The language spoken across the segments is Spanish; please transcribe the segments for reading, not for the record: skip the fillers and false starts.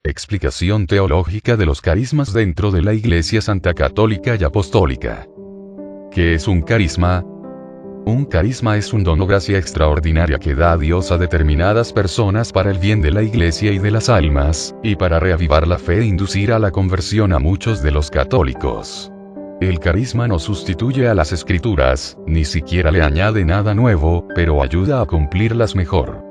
Explicación teológica de los carismas dentro de la Iglesia Santa Católica y Apostólica. ¿Qué es un carisma? Un carisma es un don o gracia extraordinaria que da a Dios a determinadas personas para el bien de la Iglesia y de las almas, y para reavivar la fe e inducir a la conversión a muchos de los católicos. El carisma no sustituye a las Escrituras, ni siquiera le añade nada nuevo, pero ayuda a cumplirlas mejor.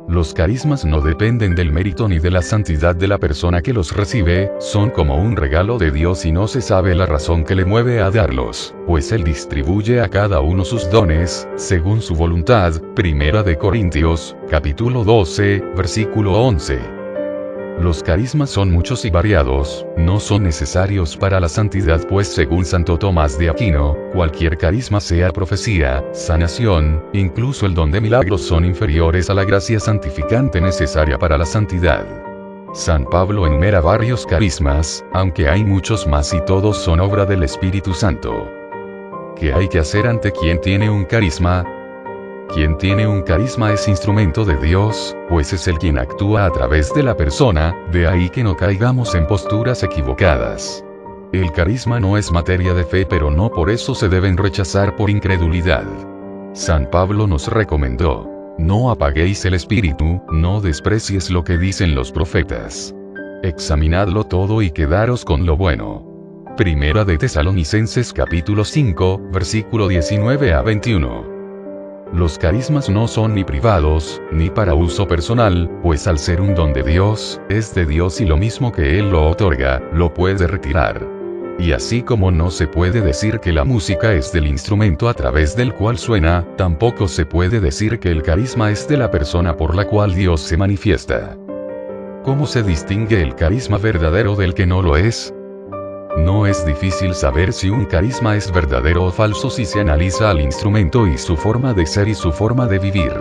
Los carismas no dependen del mérito ni de la santidad de la persona que los recibe, son como un regalo de Dios y no se sabe la razón que le mueve a darlos, pues Él distribuye a cada uno sus dones, según su voluntad. 1 de Corintios, capítulo 12, versículo 11. Los carismas son muchos y variados, no son necesarios para la santidad, pues según Santo Tomás de Aquino, cualquier carisma, sea profecía, sanación, incluso el don de milagros, son inferiores a la gracia santificante necesaria para la santidad. San Pablo enumera varios carismas, aunque hay muchos más y todos son obra del Espíritu Santo. ¿Qué hay que hacer ante quien tiene un carisma? Quien tiene un carisma es instrumento de Dios, pues es Él quien actúa a través de la persona, de ahí que no caigamos en posturas equivocadas. El carisma no es materia de fe, pero no por eso se deben rechazar por incredulidad. San Pablo nos recomendó: no apaguéis el espíritu, no desprecies lo que dicen los profetas. Examinadlo todo y quedaros con lo bueno. Primera de Tesalonicenses capítulo 5, versículo 19 a 21. Los carismas no son ni privados, ni para uso personal, pues al ser un don de Dios, es de Dios y lo mismo que Él lo otorga, lo puede retirar. Y así como no se puede decir que la música es del instrumento a través del cual suena, tampoco se puede decir que el carisma es de la persona por la cual Dios se manifiesta. ¿Cómo se distingue el carisma verdadero del que no lo es? No es difícil saber si un carisma es verdadero o falso si se analiza al instrumento y su forma de ser y su forma de vivir.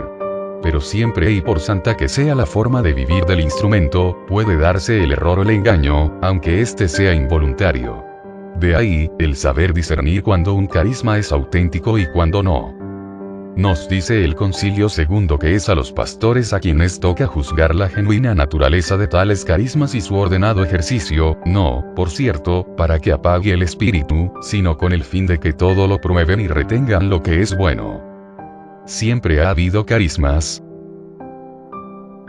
Pero siempre y por santa que sea la forma de vivir del instrumento, puede darse el error o el engaño, aunque éste sea involuntario. De ahí, el saber discernir cuando un carisma es auténtico y cuando no. Nos dice el Concilio Segundo que es a los pastores a quienes toca juzgar la genuina naturaleza de tales carismas y su ordenado ejercicio, no, por cierto, para que apague el espíritu, sino con el fin de que todo lo prueben y retengan lo que es bueno. Siempre ha habido carismas.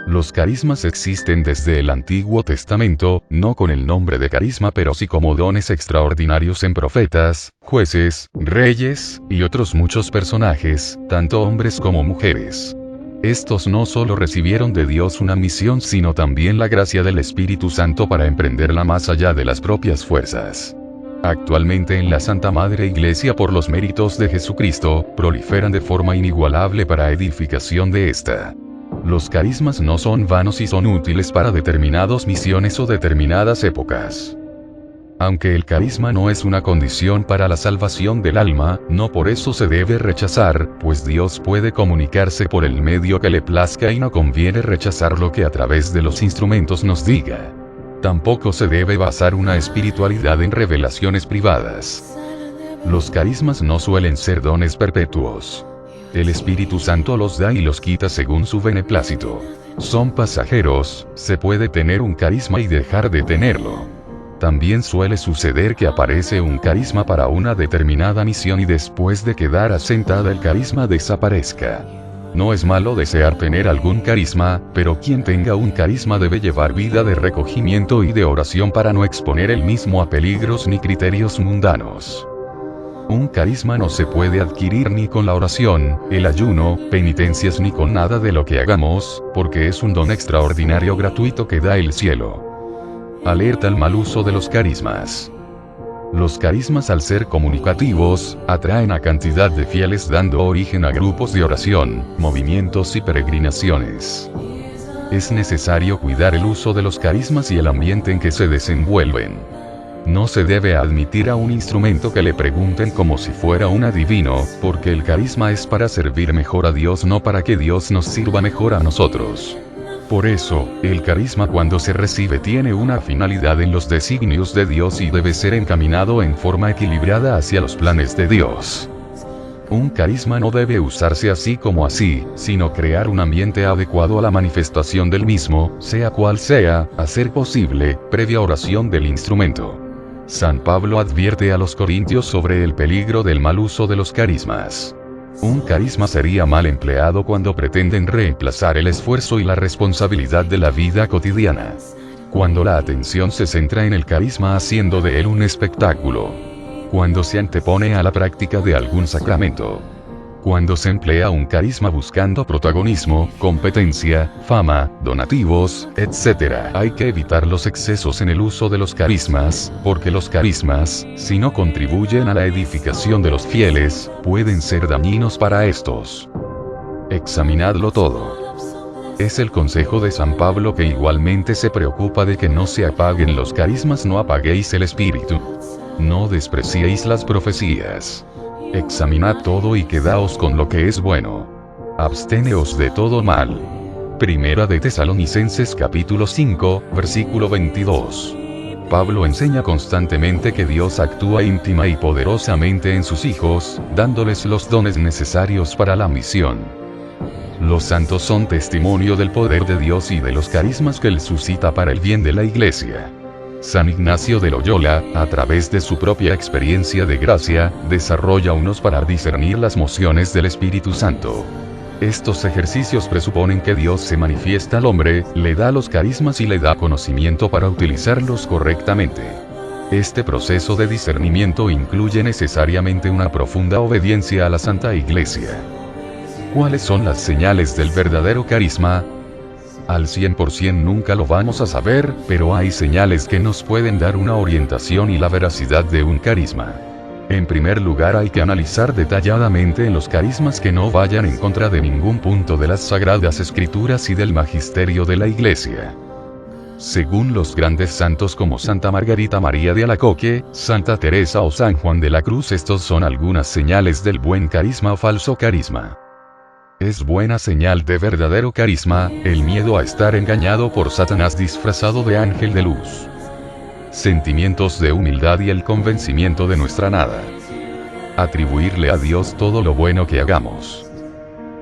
Los carismas existen desde el Antiguo Testamento, no con el nombre de carisma, pero sí como dones extraordinarios en profetas, jueces, reyes, y otros muchos personajes, tanto hombres como mujeres. Estos no solo recibieron de Dios una misión, sino también la gracia del Espíritu Santo para emprenderla más allá de las propias fuerzas. Actualmente en la Santa Madre Iglesia, por los méritos de Jesucristo, proliferan de forma inigualable para edificación de esta. Los carismas no son vanos y son útiles para determinadas misiones o determinadas épocas. Aunque el carisma no es una condición para la salvación del alma, no por eso se debe rechazar, pues Dios puede comunicarse por el medio que le plazca y no conviene rechazar lo que a través de los instrumentos nos diga. Tampoco se debe basar una espiritualidad en revelaciones privadas. Los carismas no suelen ser dones perpetuos. El Espíritu Santo los da y los quita según su beneplácito. Son pasajeros, se puede tener un carisma y dejar de tenerlo. También suele suceder que aparece un carisma para una determinada misión y después de quedar asentada el carisma desaparezca. No es malo desear tener algún carisma, pero quien tenga un carisma debe llevar vida de recogimiento y de oración para no exponer el mismo a peligros ni criterios mundanos. Un carisma no se puede adquirir ni con la oración, el ayuno, penitencias ni con nada de lo que hagamos, porque es un don extraordinario gratuito que da el cielo. Alerta al mal uso de los carismas. Los carismas, al ser comunicativos, atraen a cantidad de fieles dando origen a grupos de oración, movimientos y peregrinaciones. Es necesario cuidar el uso de los carismas y el ambiente en que se desenvuelven. No se debe admitir a un instrumento que le pregunten como si fuera un adivino, porque el carisma es para servir mejor a Dios, no para que Dios nos sirva mejor a nosotros. Por eso, el carisma cuando se recibe tiene una finalidad en los designios de Dios y debe ser encaminado en forma equilibrada hacia los planes de Dios. Un carisma no debe usarse así como así, sino crear un ambiente adecuado a la manifestación del mismo, sea cual sea, a ser posible, previa oración del instrumento. San Pablo advierte a los corintios sobre el peligro del mal uso de los carismas. Un carisma sería mal empleado cuando pretenden reemplazar el esfuerzo y la responsabilidad de la vida cotidiana. Cuando la atención se centra en el carisma haciendo de él un espectáculo. Cuando se antepone a la práctica de algún sacramento. Cuando se emplea un carisma buscando protagonismo, competencia, fama, donativos, etc. Hay que evitar los excesos en el uso de los carismas, porque los carismas, si no contribuyen a la edificación de los fieles, pueden ser dañinos para estos. Examinadlo todo. Es el consejo de San Pablo, que igualmente se preocupa de que no se apaguen los carismas. No apaguéis el espíritu. No despreciéis las profecías. Examinad todo y quedaos con lo que es bueno. Absteneos de todo mal. Primera de Tesalonicenses capítulo 5, versículo 22. Pablo enseña constantemente que Dios actúa íntima y poderosamente en sus hijos, dándoles los dones necesarios para la misión. Los santos son testimonio del poder de Dios y de los carismas que Él suscita para el bien de la Iglesia. San Ignacio de Loyola, a través de su propia experiencia de gracia, desarrolla unos para discernir las mociones del Espíritu Santo. Estos ejercicios presuponen que Dios se manifiesta al hombre, le da los carismas y le da conocimiento para utilizarlos correctamente. Este proceso de discernimiento incluye necesariamente una profunda obediencia a la Santa Iglesia. ¿Cuáles son las señales del verdadero carisma? Al 100% nunca lo vamos a saber, pero hay señales que nos pueden dar una orientación y la veracidad de un carisma. En primer lugar, hay que analizar detalladamente en los carismas que no vayan en contra de ningún punto de las Sagradas Escrituras y del magisterio de la Iglesia. Según los grandes santos como Santa Margarita María de Alacoque, Santa Teresa o San Juan de la Cruz, estos son algunas señales del buen carisma o falso carisma. Es buena señal de verdadero carisma, el miedo a estar engañado por Satanás disfrazado de ángel de luz. Sentimientos de humildad y el convencimiento de nuestra nada. Atribuirle a Dios todo lo bueno que hagamos.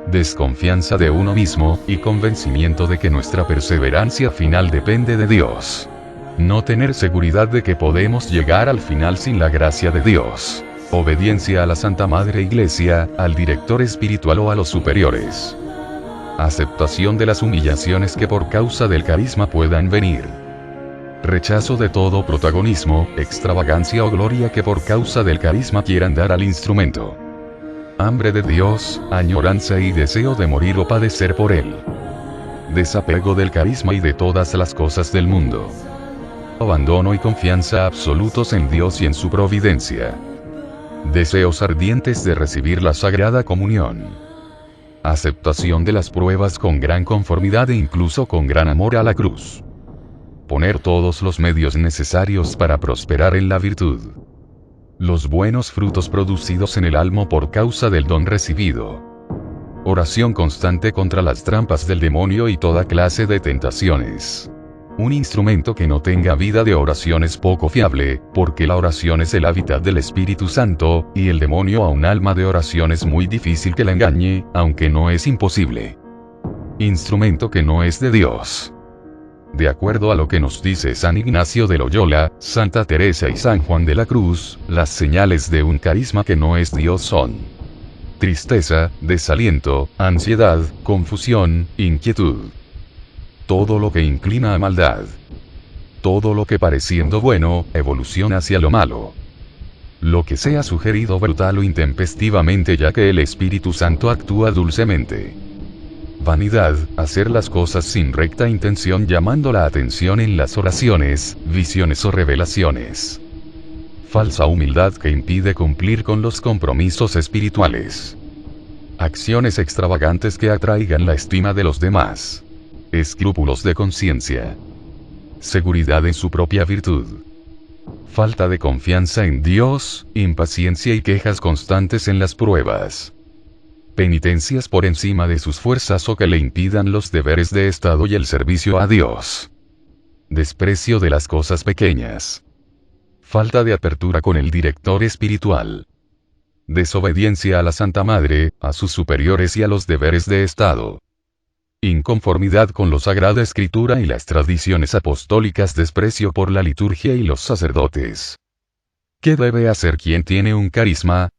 Desconfianza de uno mismo, y convencimiento de que nuestra perseverancia final depende de Dios. No tener seguridad de que podemos llegar al final sin la gracia de Dios. Obediencia a la Santa Madre Iglesia, al director espiritual o a los superiores. Aceptación de las humillaciones que por causa del carisma puedan venir. Rechazo de todo protagonismo, extravagancia o gloria que por causa del carisma quieran dar al instrumento. Hambre de Dios, añoranza y deseo de morir o padecer por él. Desapego del carisma y de todas las cosas del mundo. Abandono y confianza absolutos en Dios y en su providencia. Deseos ardientes de recibir la Sagrada Comunión. Aceptación de las pruebas con gran conformidad e incluso con gran amor a la cruz. Poner todos los medios necesarios para prosperar en la virtud. Los buenos frutos producidos en el alma por causa del don recibido. Oración constante contra las trampas del demonio y toda clase de tentaciones. Un instrumento que no tenga vida de oración es poco fiable, porque la oración es el hábitat del Espíritu Santo, y el demonio a un alma de oración es muy difícil que la engañe, aunque no es imposible. Instrumento que no es de Dios. De acuerdo a lo que nos dice San Ignacio de Loyola, Santa Teresa y San Juan de la Cruz, las señales de un carisma que no es Dios son: tristeza, desaliento, ansiedad, confusión, inquietud. Todo lo que inclina a maldad. Todo lo que pareciendo bueno, evoluciona hacia lo malo. Lo que sea sugerido brutal o intempestivamente, ya que el Espíritu Santo actúa dulcemente. Vanidad, hacer las cosas sin recta intención llamando la atención en las oraciones, visiones o revelaciones. Falsa humildad que impide cumplir con los compromisos espirituales. Acciones extravagantes que atraigan la estima de los demás. Escrúpulos de conciencia. Seguridad en su propia virtud. Falta de confianza en Dios, impaciencia y quejas constantes en las pruebas. Penitencias por encima de sus fuerzas o que le impidan los deberes de Estado y el servicio a Dios. Desprecio de las cosas pequeñas. Falta de apertura con el director espiritual. desobediencia a la Santa Madre, a sus superiores y a los deberes de Estado. Inconformidad con la Sagrada Escritura y las tradiciones apostólicas, desprecio por la liturgia y los sacerdotes. ¿Qué debe hacer quien tiene un carisma?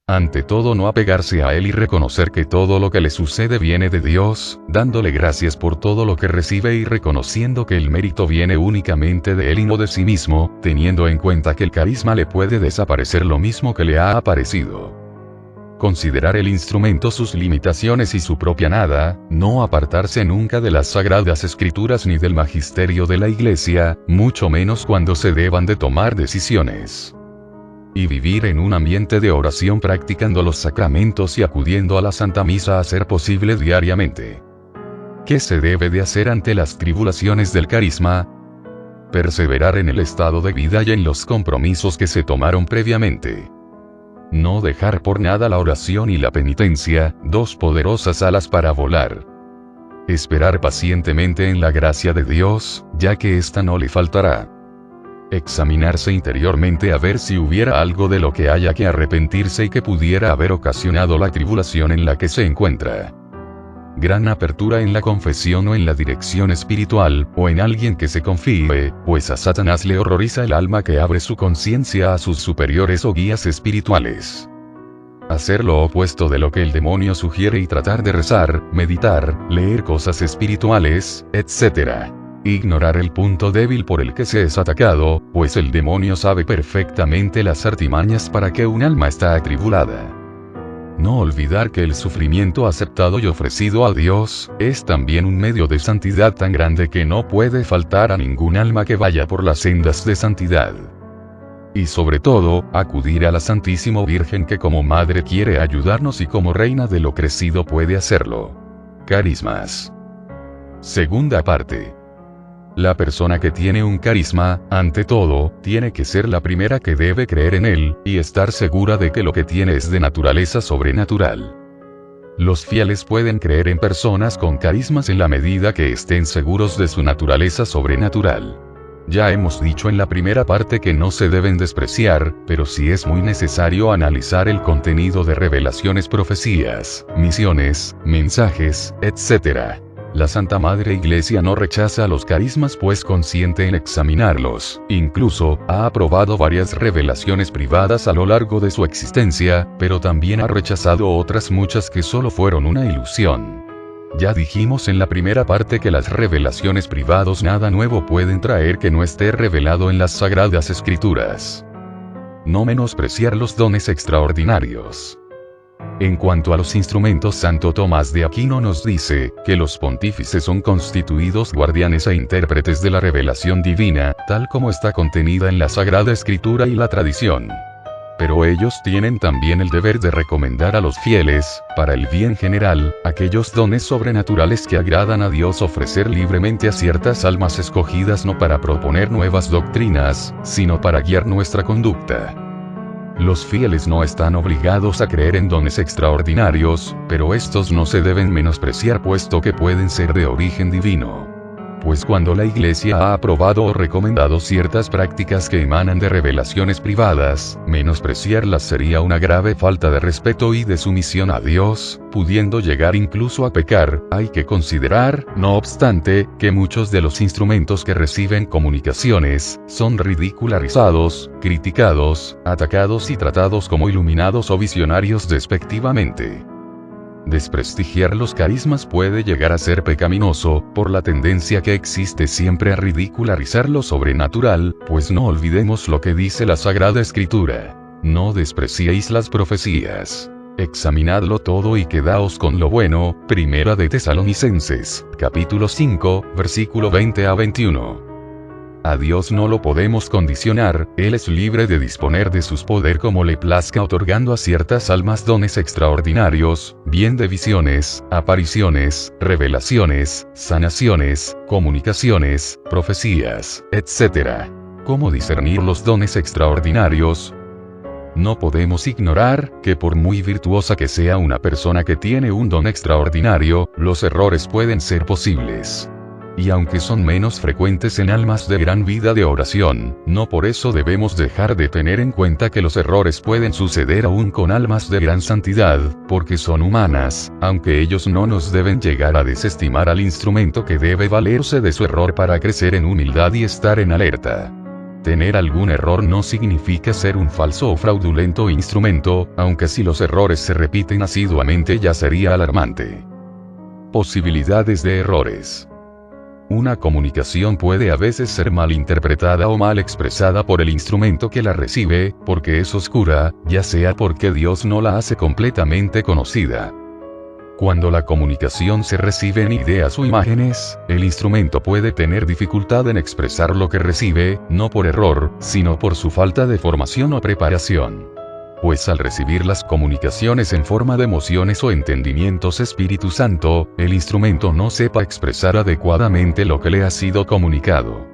Ante todo, no apegarse a él y reconocer que todo lo que le sucede viene de Dios, dándole gracias por todo lo que recibe y reconociendo que el mérito viene únicamente de él y no de sí mismo, teniendo en cuenta que el carisma le puede desaparecer lo mismo que le ha aparecido. Considerar el instrumento, sus limitaciones y su propia nada, no apartarse nunca de las Sagradas Escrituras ni del magisterio de la Iglesia, mucho menos cuando se deban de tomar decisiones. Y vivir en un ambiente de oración practicando los sacramentos y acudiendo a la Santa Misa a ser posible diariamente. ¿Qué se debe de hacer ante las tribulaciones del carisma? Perseverar en el estado de vida y en los compromisos que se tomaron previamente. No dejar por nada la oración y la penitencia, dos poderosas alas para volar. Esperar pacientemente en la gracia de Dios, ya que ésta no le faltará. Examinarse interiormente a ver si hubiera algo de lo que haya que arrepentirse y que pudiera haber ocasionado la tribulación en la que se encuentra. Gran apertura en la confesión o en la dirección espiritual, o en alguien que se confíe, pues a Satanás le horroriza el alma que abre su conciencia a sus superiores o guías espirituales. Hacer lo opuesto de lo que el demonio sugiere y tratar de rezar, meditar, leer cosas espirituales, etc. Ignorar el punto débil por el que se es atacado, pues el demonio sabe perfectamente las artimañas para que un alma está atribulada. No olvidar que el sufrimiento aceptado y ofrecido a Dios, es también un medio de santidad tan grande que no puede faltar a ningún alma que vaya por las sendas de santidad. Y sobre todo, acudir a la Santísima Virgen que como Madre quiere ayudarnos y como Reina de lo crecido puede hacerlo. Carismas. Segunda parte. La persona que tiene un carisma, ante todo, tiene que ser la primera que debe creer en él, y estar segura de que lo que tiene es de naturaleza sobrenatural. Los fieles pueden creer en personas con carismas en la medida que estén seguros de su naturaleza sobrenatural. Ya hemos dicho en la primera parte que no se deben despreciar, pero sí es muy necesario analizar el contenido de revelaciones, profecías, misiones, mensajes, etc. La Santa Madre Iglesia no rechaza los carismas pues consiente en examinarlos, incluso, ha aprobado varias revelaciones privadas a lo largo de su existencia, pero también ha rechazado otras muchas que solo fueron una ilusión. Ya dijimos en la primera parte que las revelaciones privadas nada nuevo pueden traer que no esté revelado en las Sagradas Escrituras. No menospreciar los dones extraordinarios. En cuanto a los instrumentos, Santo Tomás de Aquino nos dice, que los pontífices son constituidos guardianes e intérpretes de la revelación divina, tal como está contenida en la Sagrada Escritura y la tradición. Pero ellos tienen también el deber de recomendar a los fieles, para el bien general, aquellos dones sobrenaturales que agradan a Dios, ofrecer libremente a ciertas almas escogidas no para proponer nuevas doctrinas, sino para guiar nuestra conducta. Los fieles no están obligados a creer en dones extraordinarios, pero estos no se deben menospreciar puesto que pueden ser de origen divino. Pues cuando la Iglesia ha aprobado o recomendado ciertas prácticas que emanan de revelaciones privadas, menospreciarlas sería una grave falta de respeto y de sumisión a Dios, pudiendo llegar incluso a pecar. Hay que considerar, no obstante, que muchos de los instrumentos que reciben comunicaciones, son ridicularizados, criticados, atacados y tratados como iluminados o visionarios despectivamente. Desprestigiar los carismas puede llegar a ser pecaminoso, por la tendencia que existe siempre a ridicularizar lo sobrenatural, pues no olvidemos lo que dice la Sagrada Escritura. No despreciéis las profecías. Examinadlo todo y quedaos con lo bueno. Primera de Tesalonicenses, capítulo 5, versículo 20 a 21. A Dios no lo podemos condicionar, Él es libre de disponer de su poder como le plazca, otorgando a ciertas almas dones extraordinarios, bien de visiones, apariciones, revelaciones, sanaciones, comunicaciones, profecías, etc. ¿Cómo discernir los dones extraordinarios? No podemos ignorar, que por muy virtuosa que sea una persona que tiene un don extraordinario, los errores pueden ser posibles. Y aunque son menos frecuentes en almas de gran vida de oración, no por eso debemos dejar de tener en cuenta que los errores pueden suceder aún con almas de gran santidad, porque son humanas, aunque ellos no nos deben llegar a desestimar al instrumento que debe valerse de su error para crecer en humildad y estar en alerta. Tener algún error no significa ser un falso o fraudulento instrumento, aunque si los errores se repiten asiduamente ya sería alarmante. Posibilidades de errores. Una comunicación puede a veces ser mal interpretada o mal expresada por el instrumento que la recibe, porque es oscura, ya sea porque Dios no la hace completamente conocida. Cuando la comunicación se recibe en ideas o imágenes, el instrumento puede tener dificultad en expresar lo que recibe, no por error, sino por su falta de formación o preparación. Pues al recibir las comunicaciones en forma de emociones o entendimientos Espíritu Santo, el instrumento no sepa expresar adecuadamente lo que le ha sido comunicado.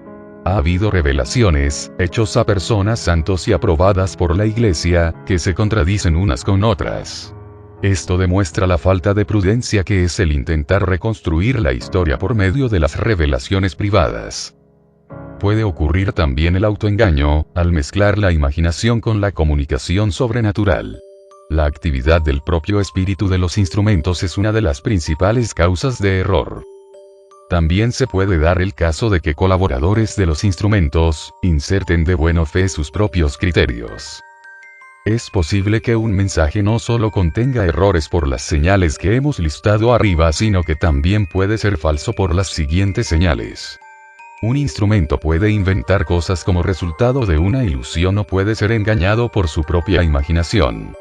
Ha habido revelaciones, hechos a personas santos y aprobadas por la Iglesia, que se contradicen unas con otras. Esto demuestra la falta de prudencia que es el intentar reconstruir la historia por medio de las revelaciones privadas. Puede ocurrir también el autoengaño, al mezclar la imaginación con la comunicación sobrenatural. La actividad del propio espíritu de los instrumentos es una de las principales causas de error. También se puede dar el caso de que colaboradores de los instrumentos inserten de buena fe sus propios criterios. Es posible que un mensaje no solo contenga errores por las señales que hemos listado arriba, sino que también puede ser falso por las siguientes señales. Un instrumento puede inventar cosas como resultado de una ilusión o puede ser engañado por su propia imaginación.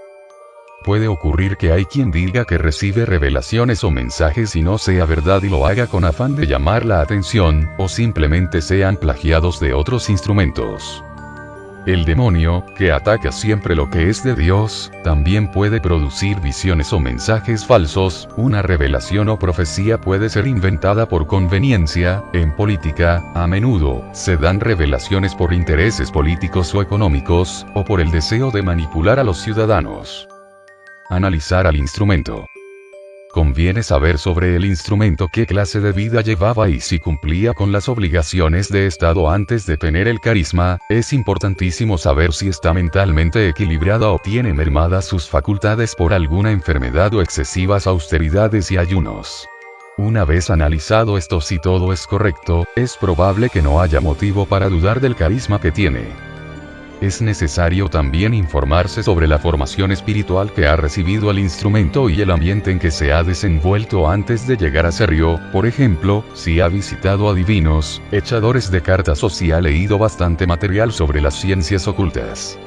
Puede ocurrir que hay quien diga que recibe revelaciones o mensajes y no sea verdad y lo haga con afán de llamar la atención, o simplemente sean plagiados de otros instrumentos. El demonio, que ataca siempre lo que es de Dios, también puede producir visiones o mensajes falsos. Una revelación o profecía puede ser inventada por conveniencia. En política, a menudo, se dan revelaciones por intereses políticos o económicos, o por el deseo de manipular a los ciudadanos. Analizar al instrumento. Conviene saber sobre el instrumento qué clase de vida llevaba y si cumplía con las obligaciones de Estado antes de tener el carisma. Es importantísimo saber si está mentalmente equilibrada o tiene mermadas sus facultades por alguna enfermedad o excesivas austeridades y ayunos. Una vez analizado esto, si todo es correcto, es probable que no haya motivo para dudar del carisma que tiene. Es necesario también informarse sobre la formación espiritual que ha recibido el instrumento y el ambiente en que se ha desenvuelto antes de llegar a serlo. Por ejemplo, si ha visitado adivinos, echadores de cartas o si ha leído bastante material sobre las ciencias ocultas.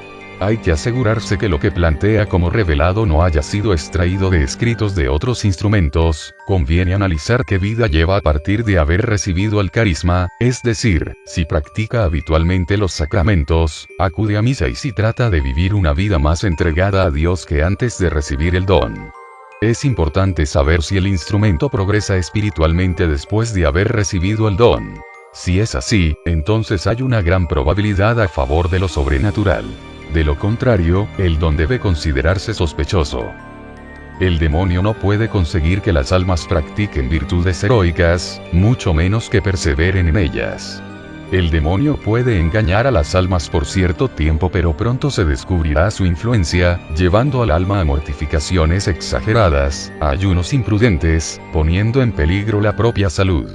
Hay que asegurarse que lo que plantea como revelado no haya sido extraído de escritos de otros instrumentos. Conviene analizar qué vida lleva a partir de haber recibido el carisma, es decir, si practica habitualmente los sacramentos, acude a misa y si trata de vivir una vida más entregada a Dios que antes de recibir el don. Es importante saber si el instrumento progresa espiritualmente después de haber recibido el don. Si es así, entonces hay una gran probabilidad a favor de lo sobrenatural. De lo contrario, el don debe considerarse sospechoso. El demonio no puede conseguir que las almas practiquen virtudes heroicas, mucho menos que perseveren en ellas. El demonio puede engañar a las almas por cierto tiempo, pero pronto se descubrirá su influencia, llevando al alma a mortificaciones exageradas, a ayunos imprudentes, poniendo en peligro la propia salud.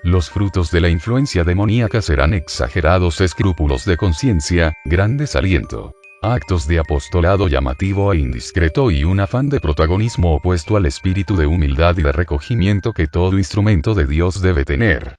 Los frutos de la influencia demoníaca serán exagerados escrúpulos de conciencia, gran desaliento, actos de apostolado llamativo e indiscreto y un afán de protagonismo opuesto al espíritu de humildad y de recogimiento que todo instrumento de Dios debe tener.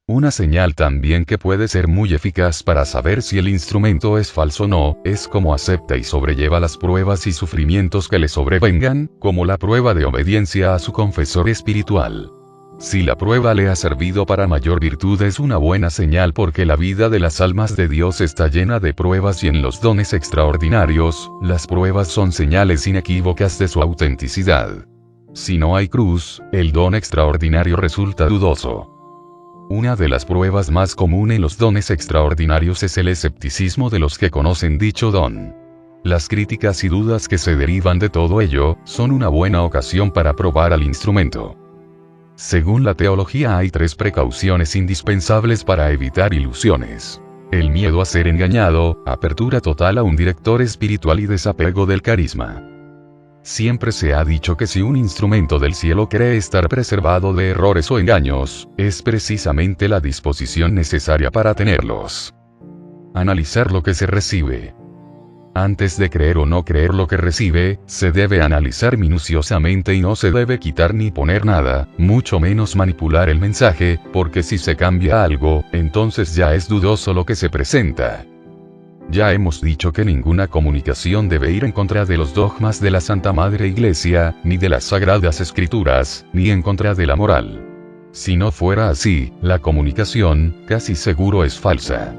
Una señal también que puede ser muy eficaz para saber si el instrumento es falso o no, es cómo acepta y sobrelleva las pruebas y sufrimientos que le sobrevengan, como la prueba de obediencia a su confesor espiritual. Si la prueba le ha servido para mayor virtud, es una buena señal, porque la vida de las almas de Dios está llena de pruebas y en los dones extraordinarios, las pruebas son señales inequívocas de su autenticidad. Si no hay cruz, el don extraordinario resulta dudoso. Una de las pruebas más comunes en los dones extraordinarios es el escepticismo de los que conocen dicho don. Las críticas y dudas que se derivan de todo ello, son una buena ocasión para probar al instrumento. Según la teología hay 3 precauciones indispensables para evitar ilusiones. El miedo a ser engañado, apertura total a un director espiritual y desapego del carisma. Siempre se ha dicho que si un instrumento del cielo cree estar preservado de errores o engaños, es precisamente la disposición necesaria para tenerlos. Analizar lo que se recibe. Antes de creer o no creer lo que recibe, se debe analizar minuciosamente y no se debe quitar ni poner nada, mucho menos manipular el mensaje, porque si se cambia algo, entonces ya es dudoso lo que se presenta. Ya hemos dicho que ninguna comunicación debe ir en contra de los dogmas de la Santa Madre Iglesia, ni de las Sagradas Escrituras, ni en contra de la moral. Si no fuera así, la comunicación, casi seguro es falsa.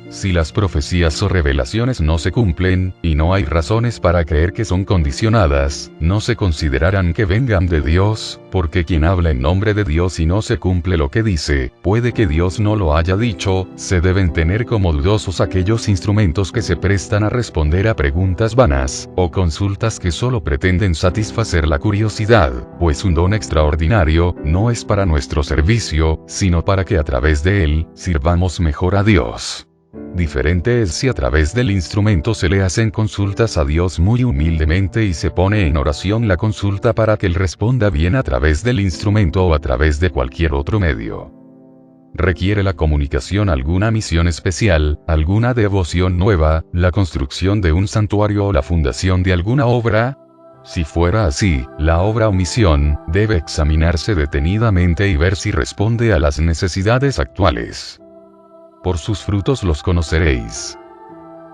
Si las profecías o revelaciones no se cumplen, y no hay razones para creer que son condicionadas, no se considerarán que vengan de Dios, porque quien habla en nombre de Dios y no se cumple lo que dice, puede que Dios no lo haya dicho. Se deben tener como dudosos aquellos instrumentos que se prestan a responder a preguntas vanas, o consultas que solo pretenden satisfacer la curiosidad, pues un don extraordinario, no es para nuestro servicio, sino para que a través de él, sirvamos mejor a Dios. Diferente es si a través del instrumento se le hacen consultas a Dios muy humildemente y se pone en oración la consulta para que Él responda bien a través del instrumento o a través de cualquier otro medio. ¿Requiere la comunicación alguna misión especial, alguna devoción nueva, la construcción de un santuario o la fundación de alguna obra? Si fuera así, la obra o misión debe examinarse detenidamente y ver si responde a las necesidades actuales. Por sus frutos los conoceréis.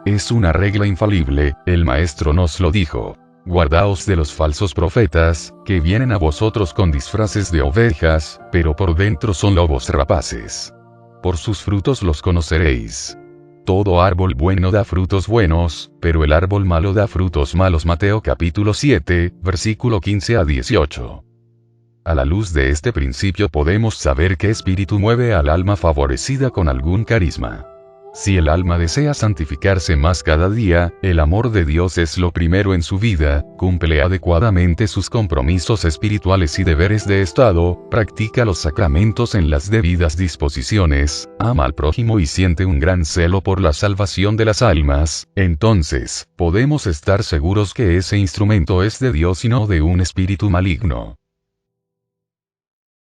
Es una regla infalible, el Maestro nos lo dijo. Guardaos de los falsos profetas, que vienen a vosotros con disfraces de ovejas, pero por dentro son lobos rapaces. Por sus frutos los conoceréis. Todo árbol bueno da frutos buenos, pero el árbol malo da frutos malos. Mateo capítulo 7, versículo 15 a 18. A la luz de este principio podemos saber qué espíritu mueve al alma favorecida con algún carisma. Si el alma desea santificarse más cada día, el amor de Dios es lo primero en su vida, cumple adecuadamente sus compromisos espirituales y deberes de estado, practica los sacramentos en las debidas disposiciones, ama al prójimo y siente un gran celo por la salvación de las almas, entonces, podemos estar seguros que ese instrumento es de Dios y no de un espíritu maligno.